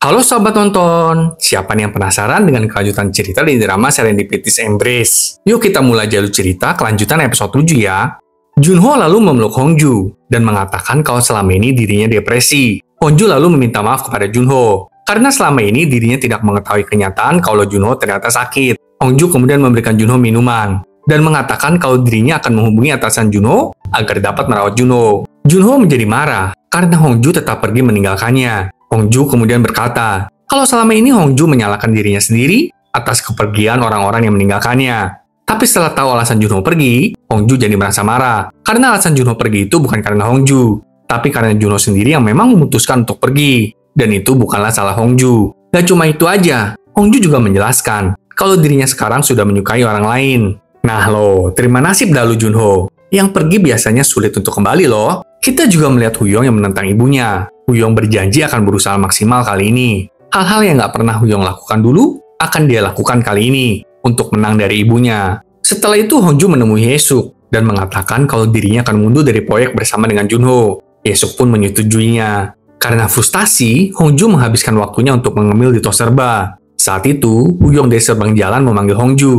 Halo sahabat nonton, siapa nih yang penasaran dengan kelanjutan cerita di drama Serendipity's Embrace? Yuk kita mulai jalur cerita kelanjutan episode 7 ya. Junho lalu memeluk Hongju dan mengatakan kalau selama ini dirinya depresi. Hongju lalu meminta maaf kepada Junho karena selama ini dirinya tidak mengetahui kenyataan kalau Junho ternyata sakit. Hongju kemudian memberikan Junho minuman dan mengatakan kalau dirinya akan menghubungi atasan Junho agar dapat merawat Junho. Junho menjadi marah karena Hongju tetap pergi meninggalkannya. Hongju kemudian berkata, kalau selama ini Hongju menyalahkan dirinya sendiri atas kepergian orang-orang yang meninggalkannya. Tapi setelah tahu alasan Junho pergi, Hongju jadi merasa marah. Karena alasan Junho pergi itu bukan karena Hongju, tapi karena Junho sendiri yang memang memutuskan untuk pergi. Dan itu bukanlah salah Hongju. Gak cuma itu aja, Hongju juga menjelaskan kalau dirinya sekarang sudah menyukai orang lain. Nah loh, terima nasib lalu Junho. Yang pergi biasanya sulit untuk kembali loh. Kita juga melihat Huyong yang menentang ibunya. Huyong berjanji akan berusaha maksimal kali ini. Hal-hal yang nggak pernah Huyong lakukan dulu, akan dia lakukan kali ini untuk menang dari ibunya. Setelah itu Hongju menemui Haesuk dan mengatakan kalau dirinya akan mundur dari proyek bersama dengan Junho. Haesuk pun menyetujuinya. Karena frustasi, Hongju menghabiskan waktunya untuk mengemil di tos serba. Saat itu, Huyong dari seberang jalan memanggil Hongju.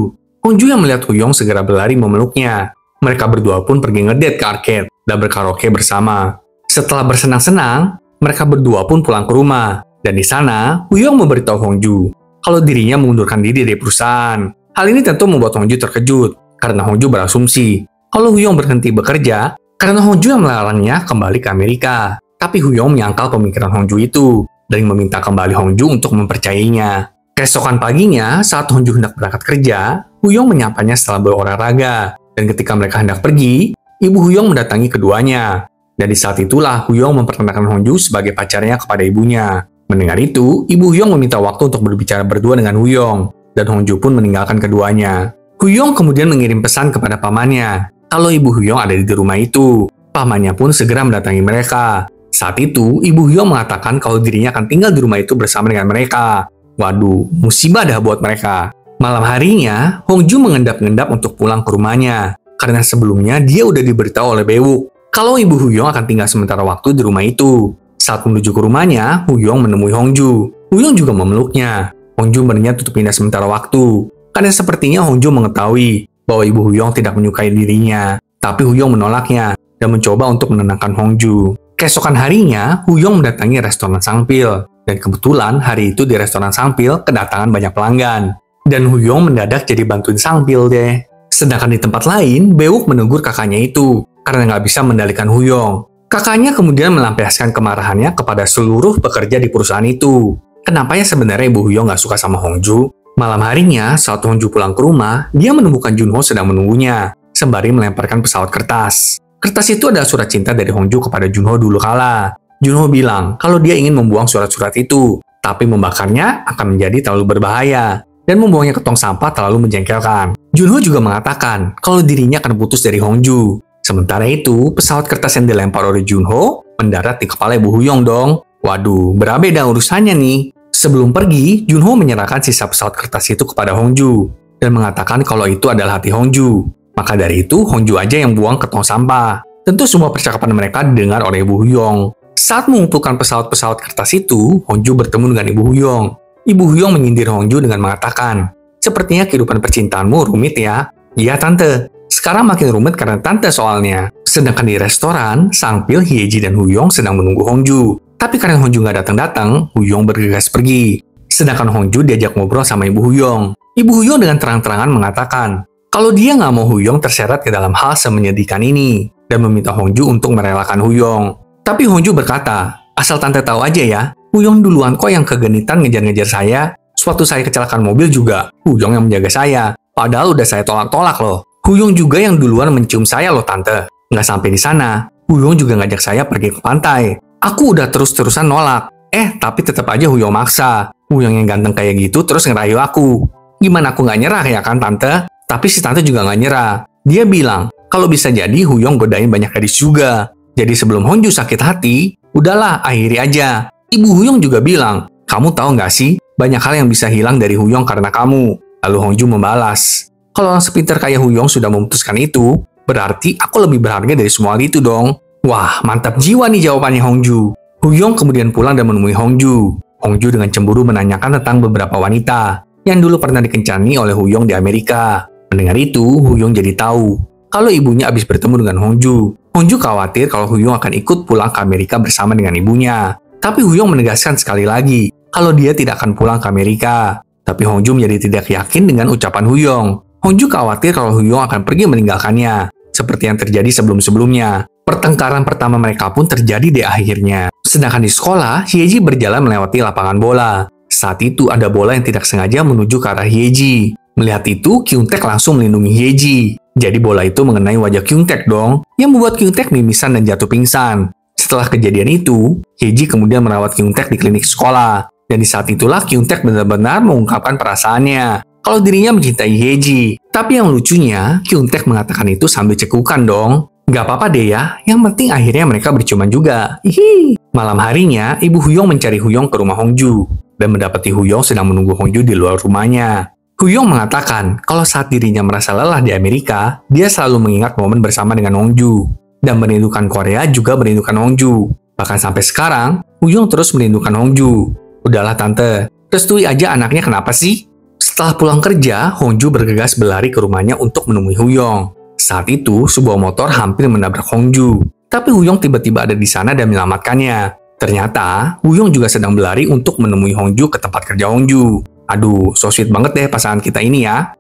Hongju yang melihat Huyong segera berlari memeluknya. Mereka berdua pun pergi ngedate ke arcade dan berkaraoke bersama. Setelah bersenang-senang, mereka berdua pun pulang ke rumah. Dan di sana, Huyong memberitahu Hongju kalau dirinya mengundurkan diri dari perusahaan. Hal ini tentu membuat Hongju terkejut, karena Hongju berasumsi kalau Huyong berhenti bekerja karena Hongju yang melarangnya kembali ke Amerika. Tapi Huyong menyangkal pemikiran Hongju itu, dan meminta kembali Hongju untuk mempercayainya. Keesokan paginya, saat Hongju hendak berangkat kerja, Huyong menyapanya setelah berolahraga. Dan ketika mereka hendak pergi, ibu Huyong mendatangi keduanya. Dan di saat itulah Huyong memperkenalkan Hongju sebagai pacarnya kepada ibunya. Mendengar itu, ibu Huyong meminta waktu untuk berbicara berdua dengan Huyong. Dan Hongju pun meninggalkan keduanya. Huyong kemudian mengirim pesan kepada pamannya kalau ibu Huyong ada di rumah itu. Pamannya pun segera mendatangi mereka. Saat itu, ibu Huyong mengatakan kalau dirinya akan tinggal di rumah itu bersama dengan mereka. Waduh, musibah dah buat mereka. Malam harinya, Hongju mengendap-endap untuk pulang ke rumahnya. Karena sebelumnya dia udah diberitahu oleh Bewuk kalau ibu Huyong akan tinggal sementara waktu di rumah itu. Saat menuju ke rumahnya, Huyong menemui Hongju. Huyong juga memeluknya. Hongju berniat untuk pindah sementara waktu. Karena sepertinya Hongju mengetahui bahwa ibu Huyong tidak menyukai dirinya. Tapi Huyong menolaknya dan mencoba untuk menenangkan Hongju. Keesokan harinya, Huyong mendatangi restoran Sangpil. Dan kebetulan hari itu di restoran Sangpil kedatangan banyak pelanggan. Dan Huyong mendadak jadi bantuin Sangpil deh. Sedangkan di tempat lain, Bewuk menegur kakaknya itu karena nggak bisa mengendalikan Huyong. Kakaknya kemudian melampiaskan kemarahannya kepada seluruh pekerja di perusahaan itu. Kenapa ya sebenarnya ibu Huyong nggak suka sama Hongju? Malam harinya, saat Hongju pulang ke rumah, dia menemukan Junho sedang menunggunya, sembari melemparkan pesawat kertas. Kertas itu adalah surat cinta dari Hongju kepada Junho dulu kala. Junho bilang kalau dia ingin membuang surat-surat itu, tapi membakarnya akan menjadi terlalu berbahaya. Dan membuangnya ke tong sampah terlalu menjengkelkan. Junho juga mengatakan kalau dirinya akan putus dari Hongju. Sementara itu, pesawat kertas yang dilempar oleh Junho mendarat di kepala ibu Huyong dong. Waduh, berbeda urusannya nih. Sebelum pergi, Junho menyerahkan sisa pesawat kertas itu kepada Hongju dan mengatakan kalau itu adalah hati Hongju. Maka dari itu, Hongju aja yang buang ke tong sampah. Tentu semua percakapan mereka didengar oleh ibu Huyong. Saat mengumpulkan pesawat-pesawat kertas itu, Hongju bertemu dengan ibu Huyong. Ibu Huyong menyindir Hongju dengan mengatakan, sepertinya kehidupan percintaanmu rumit ya. Iya tante, sekarang makin rumit karena tante soalnya. Sedangkan di restoran, Sangpil, Hyeji, dan Huyong sedang menunggu Hongju. Tapi karena Hongju nggak datang-datang, Huyong bergegas pergi. Sedangkan Hongju diajak ngobrol sama ibu Huyong. Ibu Huyong dengan terang-terangan mengatakan, kalau dia nggak mau Huyong terseret ke dalam hal semenyedihkan ini, dan meminta Hongju untuk merelakan Huyong. Tapi Hongju berkata, asal tante tahu aja ya, Huyong duluan kok yang kegenitan ngejar-ngejar saya. Suatu saya kecelakaan mobil juga, Huyong yang menjaga saya. Padahal udah saya tolak-tolak loh. Huyong juga yang duluan mencium saya loh tante. Nggak sampai di sana, Huyong juga ngajak saya pergi ke pantai. Aku udah terus-terusan nolak. Tapi tetap aja Huyong maksa. Huyong yang ganteng kayak gitu terus ngerayu aku. Gimana aku nggak nyerah ya kan tante? Tapi si tante juga nggak nyerah. Dia bilang, kalau bisa jadi Huyong godain banyak gadis juga. Jadi sebelum Hongju sakit hati, udahlah akhiri aja. Ibu Huyong juga bilang, kamu tahu nggak sih, banyak hal yang bisa hilang dari Huyong karena kamu. Lalu Hongju membalas, kalau orang sepintar kayak Huyong sudah memutuskan itu, berarti aku lebih berharga dari semua hal itu dong. Wah, mantap jiwa nih jawabannya Hongju. Huyong kemudian pulang dan menemui Hongju. Hongju dengan cemburu menanyakan tentang beberapa wanita yang dulu pernah dikencani oleh Huyong di Amerika. Mendengar itu, Huyong jadi tahu kalau ibunya habis bertemu dengan Hongju. Hongju khawatir kalau Huyong akan ikut pulang ke Amerika bersama dengan ibunya. Tapi Huyong menegaskan sekali lagi kalau dia tidak akan pulang ke Amerika. Tapi Hongju menjadi tidak yakin dengan ucapan Huyong. Hongju khawatir kalau Huyong akan pergi meninggalkannya, seperti yang terjadi sebelum-sebelumnya. Pertengkaran pertama mereka pun terjadi di akhirnya. Sedangkan di sekolah, Hyeji berjalan melewati lapangan bola. Saat itu ada bola yang tidak sengaja menuju ke arah Hyeji. Melihat itu, Kyungtaek langsung melindungi Hyeji. Jadi bola itu mengenai wajah Kyungtaek dong, yang membuat Kyungtaek mimisan dan jatuh pingsan. Setelah kejadian itu, Hyeji kemudian merawat Kyungtaek di klinik sekolah. Dan di saat itulah Kyungtaek benar-benar mengungkapkan perasaannya kalau dirinya mencintai Hyeji. Tapi yang lucunya, Kyungtaek mengatakan itu sambil cekukan dong. Gak apa-apa deh ya, yang penting akhirnya mereka berciuman juga. Hihi. Malam harinya, ibu Huyong mencari Huyong ke rumah Hongju dan mendapati Huyong sedang menunggu Hongju di luar rumahnya. Huyong mengatakan kalau saat dirinya merasa lelah di Amerika, dia selalu mengingat momen bersama dengan Hongju. Dan merindukan Korea juga merindukan Hongju. Bahkan sampai sekarang, Huyong terus merindukan Hongju. Udahlah tante, restui aja anaknya kenapa sih? Setelah pulang kerja, Hongju bergegas berlari ke rumahnya untuk menemui Huyong. Saat itu, sebuah motor hampir menabrak Hongju. Tapi Huyong tiba-tiba ada di sana dan menyelamatkannya. Ternyata, Huyong juga sedang berlari untuk menemui Hongju ke tempat kerja Hongju. Aduh, so sweet banget deh pasangan kita ini ya.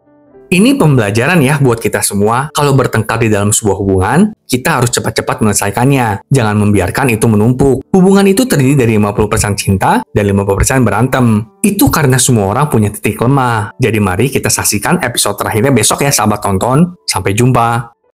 Ini pembelajaran ya buat kita semua. Kalau bertengkar di dalam sebuah hubungan, kita harus cepat-cepat menyelesaikannya. Jangan membiarkan itu menumpuk. Hubungan itu terdiri dari 50% cinta dan 50% berantem. Itu karena semua orang punya titik lemah. Jadi mari kita saksikan episode terakhirnya besok ya sahabat tonton. Sampai jumpa.